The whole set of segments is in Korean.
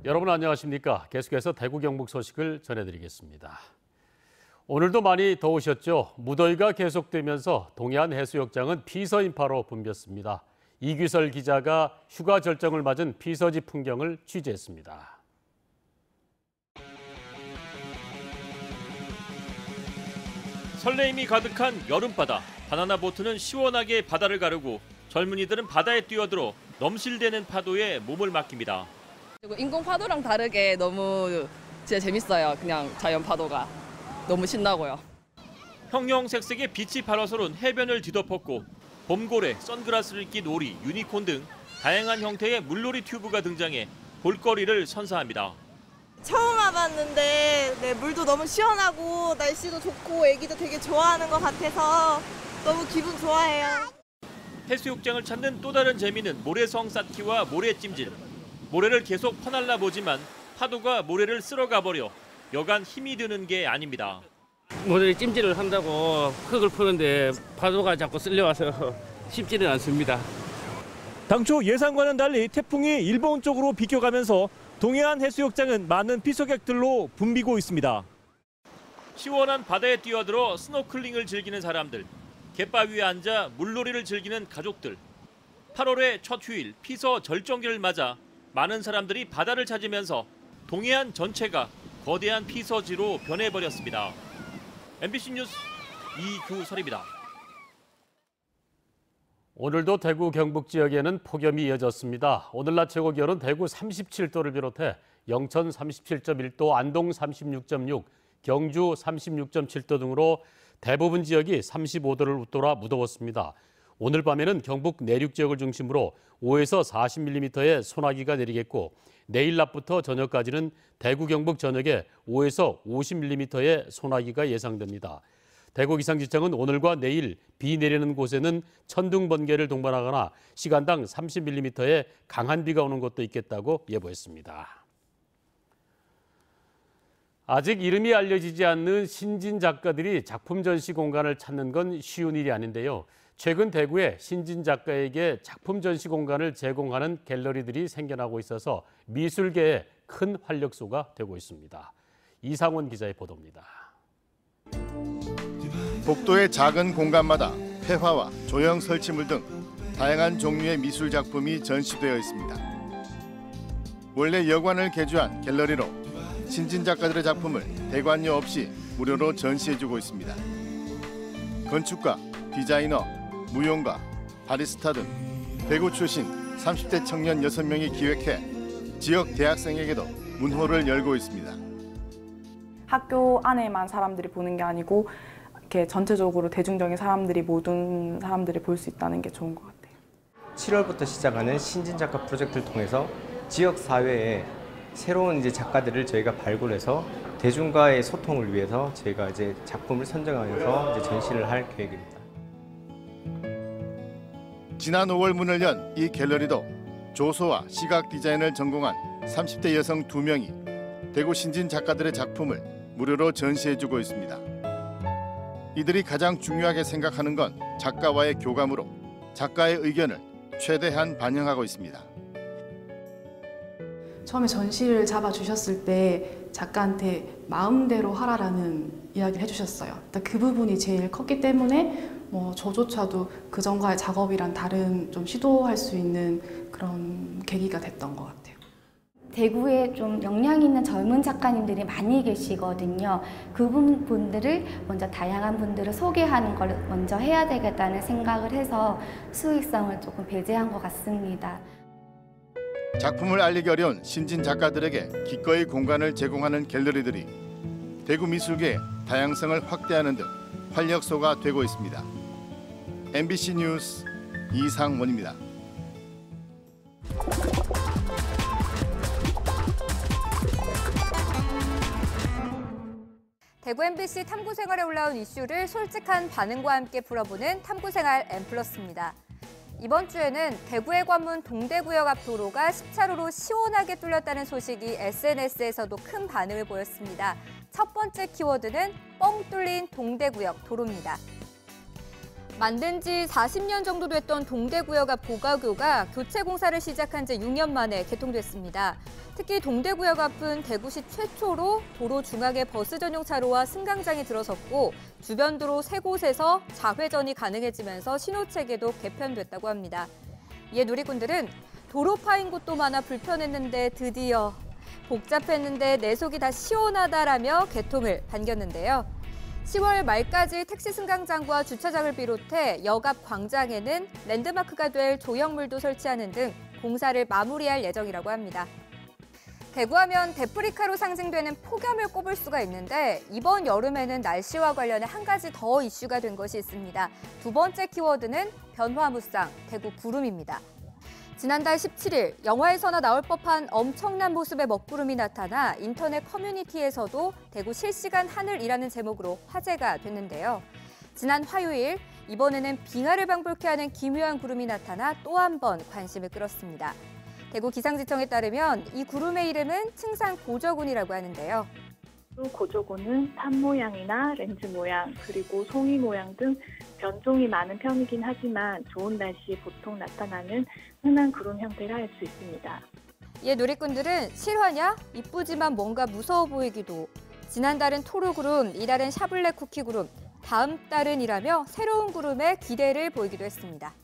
여러분 안녕하십니까? 계속해서 대구 경북 소식을 전해드리겠습니다. 오늘도 많이 더우셨죠? 무더위가 계속되면서 동해안 해수욕장은 피서인파로 붐볐습니다. 이규설 기자가 휴가 절정을 맞은 피서지 풍경을 취재했습니다. 설레임이 가득한 여름바다. 바나나 보트는 시원하게 바다를 가르고 젊은이들은 바다에 뛰어들어 넘실대는 파도에 몸을 맡깁니다. 인공 파도랑 다르게 너무 진짜 재밌어요. 그냥 자연 파도가 너무 신나고요. 형형색색의 빛이 파라솔은 해변을 뒤덮었고 봄고래, 선글라스를 낀 오리, 유니콘 등 다양한 형태의 물놀이 튜브가 등장해 볼거리를 선사합니다. 처음 와봤는데 물도 너무 시원하고 날씨도 좋고 애기도 되게 좋아하는 것 같아서 너무 기분 좋아해요. 해수욕장을 찾는 또 다른 재미는 모래성 쌓기와 모래찜질. 모래를 계속 퍼날라 보지만 파도가 모래를 쓸어가 버려 여간 힘이 드는 게 아닙니다. 모래 찜질을 한다고 흙을 푸는데 파도가 자꾸 쓸려와서 쉽지는 않습니다. 당초 예상과는 달리 태풍이 일본 쪽으로 비켜가면서 동해안 해수욕장은 많은 피서객들로 붐비고 있습니다. 시원한 바다에 뛰어들어 스노클링을 즐기는 사람들, 갯바위에 앉아 물놀이를 즐기는 가족들. 8월의 첫 휴일 피서 절정기를 맞아 많은 사람들이 바다를 찾으면서 동해안 전체가 거대한 피서지로 변해버렸습니다. MBC 뉴스 이규설입니다. 오늘도 대구 경북 지역에는 폭염이 이어졌습니다. 오늘 낮 최고 기온은 대구 37도를 비롯해 영천 37.1도, 안동 36.6, 경주 36.7도 등으로 대부분 지역이 35도를 웃돌아 무더웠습니다. 오늘 밤에는 경북 내륙 지역을 중심으로 5에서 40mm의 소나기가 내리겠고 내일 낮부터 저녁까지는 대구 경북 전역에 5에서 50mm의 소나기가 예상됩니다. 대구기상지청은 오늘과 내일 비 내리는 곳에는 천둥 번개를 동반하거나 시간당 30mm의 강한 비가 오는 곳도 있겠다고 예보했습니다. 아직 이름이 알려지지 않는 신진 작가들이 작품 전시 공간을 찾는 건 쉬운 일이 아닌데요. 최근 대구에 신진 작가에게 작품 전시 공간을 제공하는 갤러리들이 생겨나고 있어서 미술계에 큰 활력소가 되고 있습니다. 이상원 기자의 보도입니다. 복도의 작은 공간마다 폐화와 조형 설치물 등 다양한 종류의 미술 작품이 전시되어 있습니다. 원래 여관을 개조한 갤러리로 신진 작가들의 작품을 대관료 없이 무료로 전시해주고 있습니다. 건축가, 디자이너, 무용가, 바리스타 등 대구 출신 30대 청년 6명이 기획해 지역 대학생에게도 문호를 열고 있습니다. 학교 안에만 사람들이 보는 게 아니고 이렇게 전체적으로 대중적인 사람들이 모든 사람들이 볼 수 있다는 게 좋은 것 같아요. 7월부터 시작하는 신진 작가 프로젝트를 통해서 지역 사회에 새로운 작가들을 저희가 발굴해서 대중과의 소통을 위해서 저희가 작품을 선정하면서 전시를 할 계획입니다. 지난 5월 문을 연 이 갤러리도 조소와 시각 디자인을 전공한 30대 여성 2명이 대구 신진 작가들의 작품을 무료로 전시해주고 있습니다. 이들이 가장 중요하게 생각하는 건 작가와의 교감으로 작가의 의견을 최대한 반영하고 있습니다. 처음에 전시를 잡아주셨을 때 작가한테 마음대로 하라라는 이야기를 해주셨어요. 그 부분이 제일 컸기 때문에 저조차도 그전과의 작업이랑 다른 좀 시도할 수 있는 그런 계기가 됐던 것 같아요. 대구에 좀 역량 있는 젊은 작가님들이 많이 계시거든요. 그분들을 먼저 다양한 분들을 소개하는 걸 먼저 해야 되겠다는 생각을 해서 수익성을 조금 배제한 것 같습니다. 작품을 알리기 어려운 신진 작가들에게 기꺼이 공간을 제공하는 갤러리들이 대구 미술계의 다양성을 확대하는 등 활력소가 되고 있습니다. MBC 뉴스 이상원입니다. 대구 MBC 탐구생활에 올라온 이슈를 솔직한 반응과 함께 풀어보는 탐구생활 M+입니다. 이번 주에는 대구의 관문 동대구역 앞 도로가 10차로로 시원하게 뚫렸다는 소식이 SNS에서도 큰 반응을 보였습니다. 첫 번째 키워드는 뻥 뚫린 동대구역 도로입니다. 만든 지 40년 정도 됐던 동대구역 앞 고가교가 교체 공사를 시작한 지 6년 만에 개통됐습니다. 특히 동대구역 앞은 대구시 최초로 도로 중앙에 버스 전용 차로와 승강장이 들어섰고 주변 도로 3곳에서 좌회전이 가능해지면서 신호체계도 개편됐다고 합니다. 이에 누리꾼들은 도로 파인 곳도 많아 불편했는데 드디어 복잡했는데 내 속이 다 시원하다라며 개통을 반겼는데요. 10월 말까지 택시 승강장과 주차장을 비롯해 역 앞 광장에는 랜드마크가 될 조형물도 설치하는 등 공사를 마무리할 예정이라고 합니다. 대구하면 데프리카로 상징되는 폭염을 꼽을 수가 있는데 이번 여름에는 날씨와 관련해 한 가지 더 이슈가 된 것이 있습니다. 두 번째 키워드는 변화무쌍, 대구 구름입니다. 지난달 17일 영화에서나 나올 법한 엄청난 모습의 먹구름이 나타나 인터넷 커뮤니티에서도 대구 실시간 하늘이라는 제목으로 화제가 됐는데요. 지난 화요일 이번에는 빙하를 방불케 하는 기묘한 구름이 나타나 또 한 번 관심을 끌었습니다. 대구 기상지청에 따르면 이 구름의 이름은 층산 고저군이라고 하는데요. 고저군은 탑 모양이나 렌즈 모양, 그리고 송이 모양 등 변종이 많은 편이긴 하지만 좋은 날씨에 보통 나타나는 흔한 구름 형태라 할 수 있습니다. 이에 누리꾼들은 실화냐? 이쁘지만 뭔가 무서워 보이기도. 지난달은 토르구름, 이달은 샤블레 쿠키구름, 다음 달은이라며 새로운 구름에 기대를 보이기도 했습니다.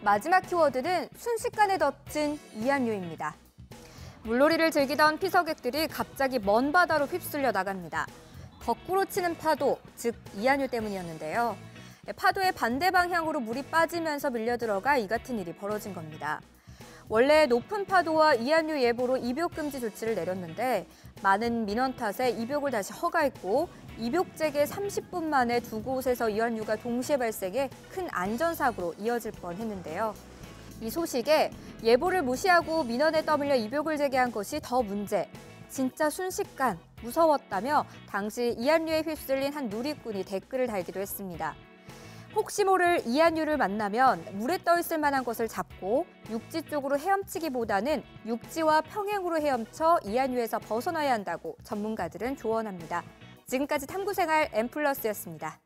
마지막 키워드는 순식간에 덮친 이한류입니다. 물놀이를 즐기던 피서객들이 갑자기 먼 바다로 휩쓸려 나갑니다. 거꾸로 치는 파도, 즉 이한류 때문이었는데요. 파도의 반대 방향으로 물이 빠지면서 밀려 들어가 이 같은 일이 벌어진 겁니다. 원래 높은 파도와 이한류 예보로 입욕 금지 조치를 내렸는데 많은 민원 탓에 입욕을 다시 허가했고 입욕 재개 30분 만에 두 곳에서 이한류가 동시에 발생해 큰 안전사고로 이어질 뻔했는데요. 이 소식에 예보를 무시하고 민원에 떠밀려 입욕을 재개한 것이 더 문제. 진짜 순식간 무서웠다며 당시 이한류에 휩쓸린 한 누리꾼이 댓글을 달기도 했습니다. 혹시 모를 이한류를 만나면 물에 떠 있을 만한 것을 잡고 육지 쪽으로 헤엄치기보다는 육지와 평행으로 헤엄쳐 이한류에서 벗어나야 한다고 전문가들은 조언합니다. 지금까지 탐구생활 M+였습니다.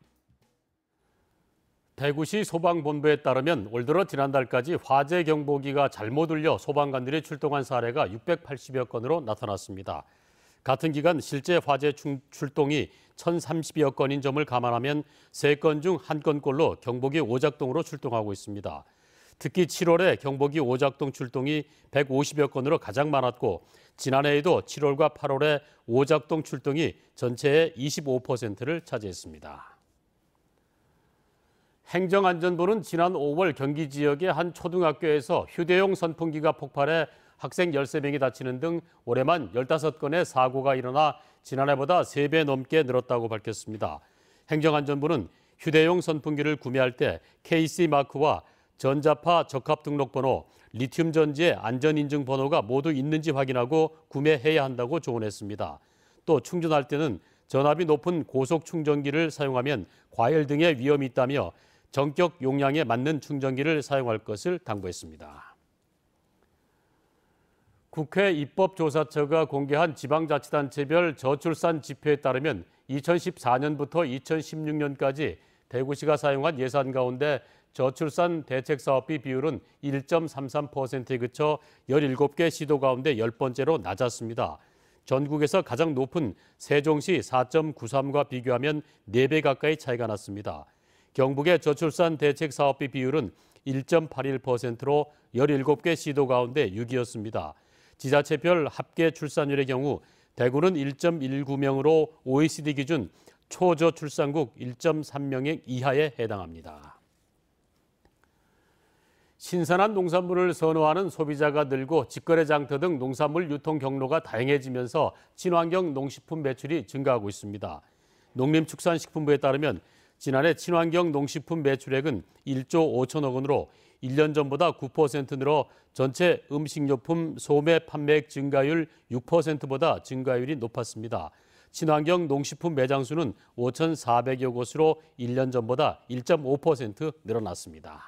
대구시 소방본부에 따르면 올 들어 지난달까지 화재 경보기가 잘못 울려 소방관들이 출동한 사례가 680여 건으로 나타났습니다. 같은 기간 실제 화재 출동이 1,030여 건인 점을 감안하면 3건 중 1건꼴로 경보기 오작동으로 출동하고 있습니다. 특히 7월에 경보기 오작동 출동이 150여 건으로 가장 많았고 지난해에도 7월과 8월에 오작동 출동이 전체의 25%를 차지했습니다. 행정안전부는 지난 5월 경기 지역의 한 초등학교에서 휴대용 선풍기가 폭발해 학생 13명이 다치는 등 올해만 15건의 사고가 일어나 지난해보다 3배 넘게 늘었다고 밝혔습니다. 행정안전부는 휴대용 선풍기를 구매할 때 KC마크와 전자파 적합 등록번호, 리튬 전지의 안전인증 번호가 모두 있는지 확인하고 구매해야 한다고 조언했습니다. 또 충전할 때는 전압이 높은 고속 충전기를 사용하면 과열 등의 위험이 있다며 전격 용량에 맞는 충전기를 사용할 것을 당부했습니다. 국회 입법조사처가 공개한 지방자치단체별 저출산 지표에 따르면 2014년부터 2016년까지 대구시가 사용한 예산 가운데 저출산 대책사업비 비율은 1.33%에 그쳐 17개 시도 가운데 10번째로 낮았습니다. 전국에서 가장 높은 세종시 4.93과 비교하면 4배 가까이 차이가 났습니다. 경북의 저출산 대책사업비 비율은 1.81%로 17개 시도 가운데 6위였습니다. 지자체별 합계 출산율의 경우 대구는 1.19명으로 OECD 기준 초저출산국 1.3명 이하에 해당합니다. 신선한 농산물을 선호하는 소비자가 늘고 직거래 장터 등 농산물 유통 경로가 다양해지면서 친환경 농식품 매출이 증가하고 있습니다. 농림축산식품부에 따르면 지난해 친환경 농식품 매출액은 1조 5천억 원으로 1년 전보다 9% 늘어 전체 음식료품 소매 판매액 증가율 6%보다 증가율이 높았습니다. 친환경 농식품 매장 수는 5,400여 곳으로 1년 전보다 1.5% 늘어났습니다.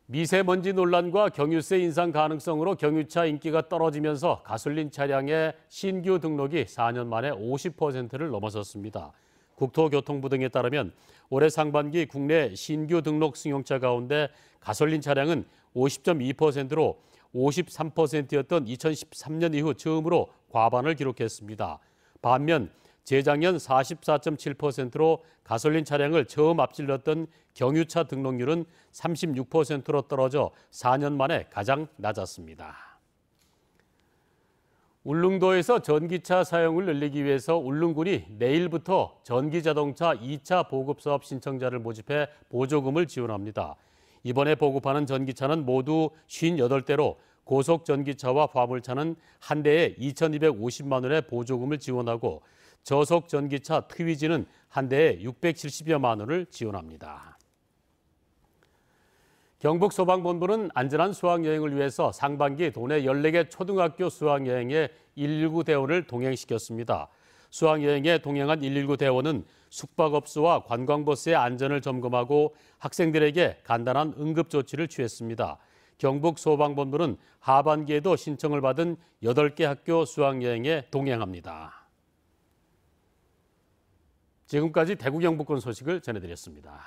미세먼지 논란과 경유세 인상 가능성으로 경유차 인기가 떨어지면서 가솔린 차량의 신규 등록이 4년 만에 50%를 넘어섰습니다. 국토교통부 등에 따르면 올해 상반기 국내 신규 등록 승용차 가운데 가솔린 차량은 50.2%로 53%였던 2013년 이후 처음으로 과반을 기록했습니다. 반면 재작년 44.7%로 가솔린 차량을 처음 앞질렀던 경유차 등록률은 36%로 떨어져 4년 만에 가장 낮았습니다. 울릉도에서 전기차 사용을 늘리기 위해서 울릉군이 내일부터 전기자동차 2차 보급사업 신청자를 모집해 보조금을 지원합니다. 이번에 보급하는 전기차는 모두 58대로 고속 전기차와 화물차는 한 대에 2,250만 원의 보조금을 지원하고 저속 전기차 트위지는 한 대에 670여만 원을 지원합니다. 경북소방본부는 안전한 수학여행을 위해서 상반기 도내 14개 초등학교 수학여행에 119 대원을 동행시켰습니다. 수학여행에 동행한 119 대원은 숙박업소와 관광버스의 안전을 점검하고 학생들에게 간단한 응급조치를 취했습니다. 경북소방본부는 하반기에도 신청을 받은 8개 학교 수학여행에 동행합니다. 지금까지 대구 경북권 소식을 전해드렸습니다.